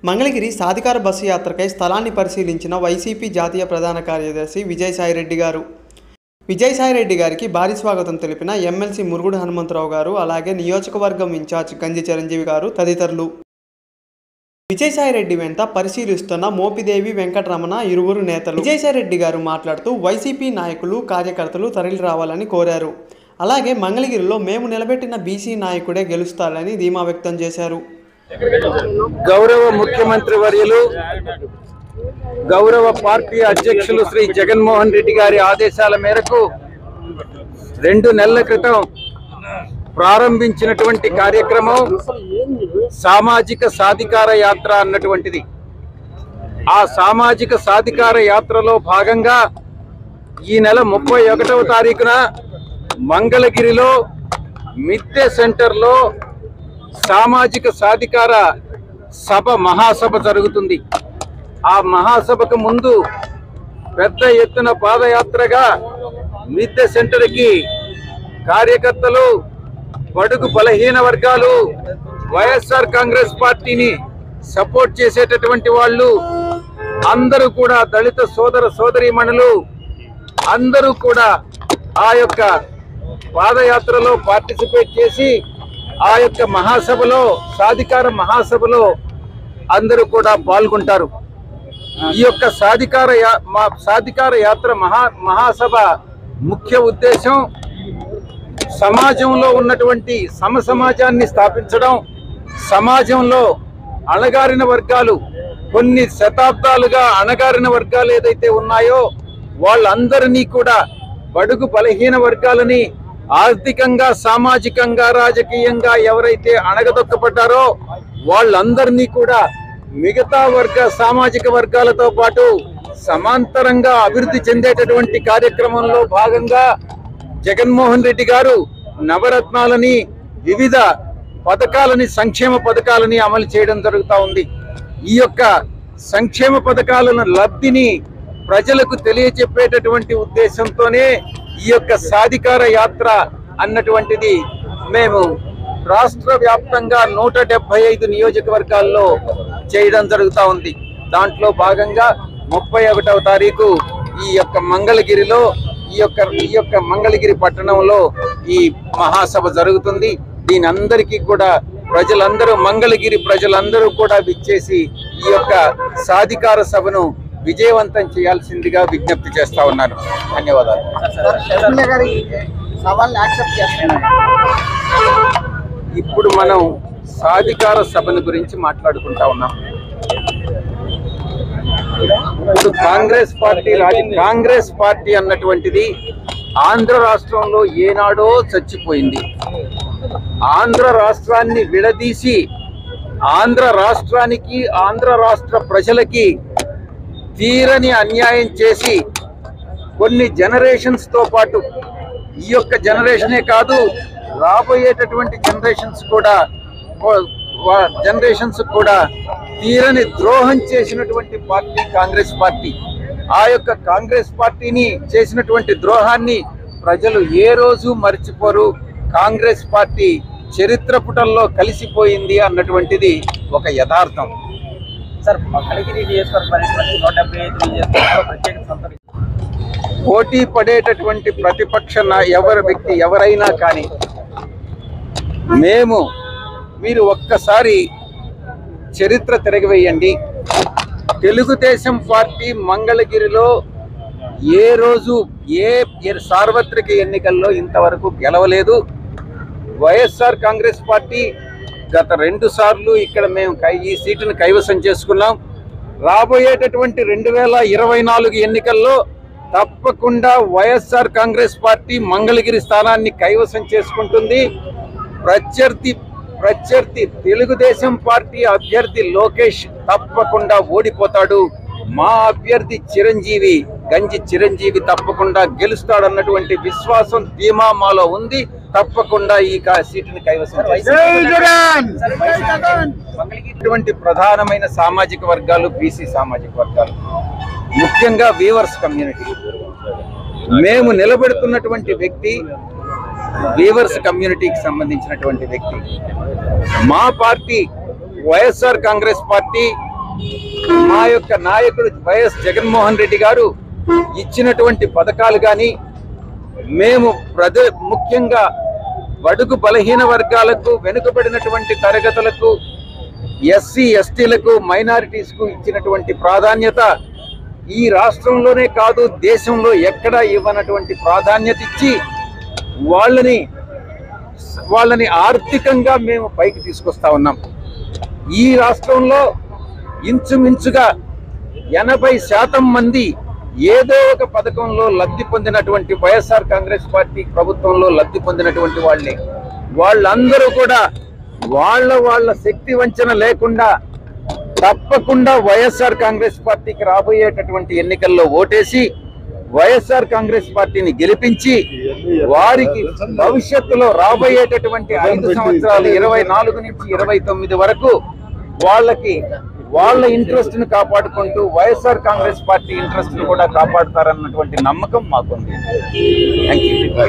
మంగళగిరి సాధికార బస్సు యాత్రకై స్థలాన్ని పరిశీలించిన వైసీపీ జాతీయ ప్రధాన కార్యదర్శి విజయసాయిరెడ్డి గారు. విజయసాయిరెడ్డి గారికి భారీ స్వాగతం తెలిపిన ఎమ్మెల్సీ మురుగుడు హనుమంతరావు గారు, అలాగే నియోజకవర్గం ఇన్ఛార్జ్ గంజి చిరంజీవి గారు తదితరులు. విజయసాయిరెడ్డి వెంట పరిశీలిస్తున్న మోపిదేవి వెంకటరమణ ఇరువురు నేతలు. విజయసాయిరెడ్డి గారు మాట్లాడుతూ వైసీపీ నాయకులు కార్యకర్తలు తరలి రావాలని కోరారు. అలాగే మంగళగిరిలో మేము నిలబెట్టిన బీసీ నాయకుడే గెలుస్తారని ధీమా వ్యక్తం చేశారు. గౌరవ ముఖ్యమంత్రి వర్యులు, గౌరవ పార్టీ అధ్యక్షులు శ్రీ జగన్మోహన్ రెడ్డి గారి ఆదేశాల మేరకు 2 నెలల క్రితం ప్రారంభించినటువంటి కార్యక్రమం సామాజిక సాధికార యాత్ర అన్నటువంటిది. ఆ సామాజిక సాధికార యాత్రలో భాగంగా ఈ నెల 31వ తారీఖున మంగళగిరిలో మిద్దె సెంటర్లో సామాజిక సాధికార సభ మహాసభ జరుగుతుంది. ఆ మహాసభకు ముందు పెద్ద ఎత్తున పాదయాత్రగా మిద్దె సెంటర్కి కార్యకర్తలు, బడుగు బలహీన వర్గాలు, వైఎస్ఆర్ కాంగ్రెస్ పార్టీని సపోర్ట్ చేసేటటువంటి వాళ్ళు అందరూ కూడా, దళిత సోదర సోదరీమణులు అందరూ కూడా ఆ యొక్క పాదయాత్రలో పార్టిసిపేట్ చేసి ఆ యొక్క మహాసభలో, సాధికార మహాసభలో అందరూ కూడా పాల్గొంటారు. ఈ యొక్క సాధికార యాత్ర మహాసభ ముఖ్య ఉద్దేశం సమాజంలో ఉన్నటువంటి సమసమాజాన్ని స్థాపించడం, సమాజంలో అణగారిన వర్గాలు, కొన్ని శతాబ్దాలుగా అణగారిన వర్గాలు ఏదైతే ఉన్నాయో వాళ్ళందరినీ కూడా, బడుగు బలహీన వర్గాలని ఆర్థికంగా, సామాజికంగా, రాజకీయంగా ఎవరైతే అణగదొక్కబడ్డారో వాళ్ళందరినీ కూడా మిగతా సామాజిక వర్గాలతో పాటు సమాంతరంగా అభివృద్ధి చెందేటటువంటి కార్యక్రమంలో భాగంగా జగన్మోహన్ రెడ్డి గారు నవరత్నాలని, వివిధ పథకాలని, సంక్షేమ పథకాలని అమలు చేయడం జరుగుతూ ఉంది. ఈ యొక్క సంక్షేమ పథకాలను లబ్ధిని ప్రజలకు తెలియచెప్పేటటువంటి ఉద్దేశంతోనే ఈ యొక్క సాధికార యాత్ర అన్నటువంటిది మేము రాష్ట్ర వ్యాప్తంగా 175 నియోజకవర్గాల్లో చేయడం జరుగుతూ ఉంది. దాంట్లో భాగంగా 31వ తారీఖు ఈ యొక్క మంగళగిరిలో, ఈ యొక్క మంగళగిరి పట్టణంలో ఈ మహాసభ జరుగుతుంది. దీని అందరికీ కూడా ప్రజలందరూ, మంగళగిరి ప్రజలందరూ కూడా విచ్చేసి ఈ యొక్క సాధికార సభను విజయవంతం చేయాల్సిందిగా విజ్ఞప్తి చేస్తా ఉన్నాను. ధన్యవాదాలు. ఇప్పుడు మనం సాధికార సభను గురించి మాట్లాడుకుంటా ఉన్నాం. ఇప్పుడు కాంగ్రెస్ పార్టీ అన్నటువంటిది ఆంధ్ర రాష్ట్రంలో ఏనాడో చచ్చిపోయింది. ఆంధ్ర రాష్ట్రాన్ని విడదీసి ఆంధ్ర రాష్ట్రానికి, ఆంధ్ర రాష్ట్ర ప్రజలకి తీరని అన్యాయం చేసి కొన్ని జనరేషన్స్ తో పాటు, ఈ యొక్క జనరేషనే కాదు రాబోయేటటువంటి జనరేషన్స్ కూడా తీరని ద్రోహం చేసినటువంటి పార్టీ కాంగ్రెస్ పార్టీ. ఆ యొక్క కాంగ్రెస్ పార్టీని చేసినటువంటి ద్రోహాన్ని ప్రజలు ఏ రోజు మర్చిపోరు. కాంగ్రెస్ పార్టీ చరిత్ర పుటల్లో కలిసిపోయింది అన్నటువంటిది ఒక యథార్థం. పోటీ పడేటటువంటి ప్రతిపక్ష వ్యక్తి ఎవరైనా కానీ మీరు ఒక్కసారి చరిత్ర తిరగవేయండి. తెలుగుదేశం పార్టీ మంగళగిరిలో ఏ రోజు ఏ సార్వత్రిక ఎన్నికల్లో ఇంతవరకు గెలవలేదు. వైఎస్ఆర్ కాంగ్రెస్ పార్టీ గత 2 సార్లు ఇక్కడ మేము ఈ సీటును కైవసం చేసుకున్నాం. రాబోయేటటువంటి 2024 ఎన్నికల్లో తప్పకుండా వైఎస్ఆర్ కాంగ్రెస్ పార్టీ మంగళగిరి స్థానాన్ని కైవసం చేసుకుంటుంది. ప్రత్యర్థి తెలుగుదేశం పార్టీ అభ్యర్థి లోకేష్ తప్పకుండా ఓడిపోతాడు. మా అభ్యర్థి గంజి చిరంజీవి తప్పకుండా గెలుస్తాడన్నటువంటి విశ్వాసం, ధీమా మాలో ఉంది. తప్పకుండా ఈ సీటుని కైవసం ఇటువంటి ప్రధానమైన సామాజిక వర్గాలు బీసీ సామాజిక వర్గాలు, ముఖ్యంగా వీవర్స్ కమ్యూనిటీ. మేము నిలబెడుతున్నటువంటి వ్యక్తి వీవర్స్ కమ్యూనిటీకి సంబంధించినటువంటి వ్యక్తి. మా పార్టీ వైఎస్ఆర్ కాంగ్రెస్ పార్టీ మా యొక్క నాయకుడు వైఎస్ జగన్మోహన్ రెడ్డి గారు ఇచ్చినటువంటి పథకాలు కానీ మేము ముఖ్యంగా బడుగు బలహీన వర్గాలకు, వెనుకబడినటువంటి తరగతులకు, ఎస్సీ ఎస్టీలకు, మైనారిటీస్కు ఇచ్చినటువంటి ప్రాధాన్యత ఈ రాష్ట్రంలోనే కాదు దేశంలో ఎక్కడా ఇవ్వనటువంటి ప్రాధాన్యత ఇచ్చి వాళ్ళని ఆర్థికంగా మేము పైకి తీసుకొస్తా ఉన్నాం. ఈ రాష్ట్రంలో ఇంచుమించుగా 80% మంది ఏదో ఒక పథకంలో లబ్ధి పొందినటువంటి వైఎస్ఆర్ కాంగ్రెస్ పార్టీ ప్రభుత్వంలో లబ్ధి పొందినటువంటి వాళ్ళందరూ కూడా వాళ్ళ శక్తి వంచన లేకుండా తప్పకుండా వైఎస్ఆర్ కాంగ్రెస్ పార్టీకి రాబోయేటటువంటి ఎన్నికల్లో ఓటేసి వైఎస్ఆర్ కాంగ్రెస్ పార్టీని గెలిపించి వారికి భవిష్యత్తులో రాబోయేటటువంటి 5 సంవత్సరాలు 24 నుంచి 29 వరకు వాళ్ళ ఇంట్రెస్ట్ ను కాపాడుకుంటూ వైఎస్ఆర్ కాంగ్రెస్ పార్టీ ఇంట్రెస్ట్ ను కూడా కాపాడుతారన్నటువంటి నమ్మకం మాకుంది. Thank you.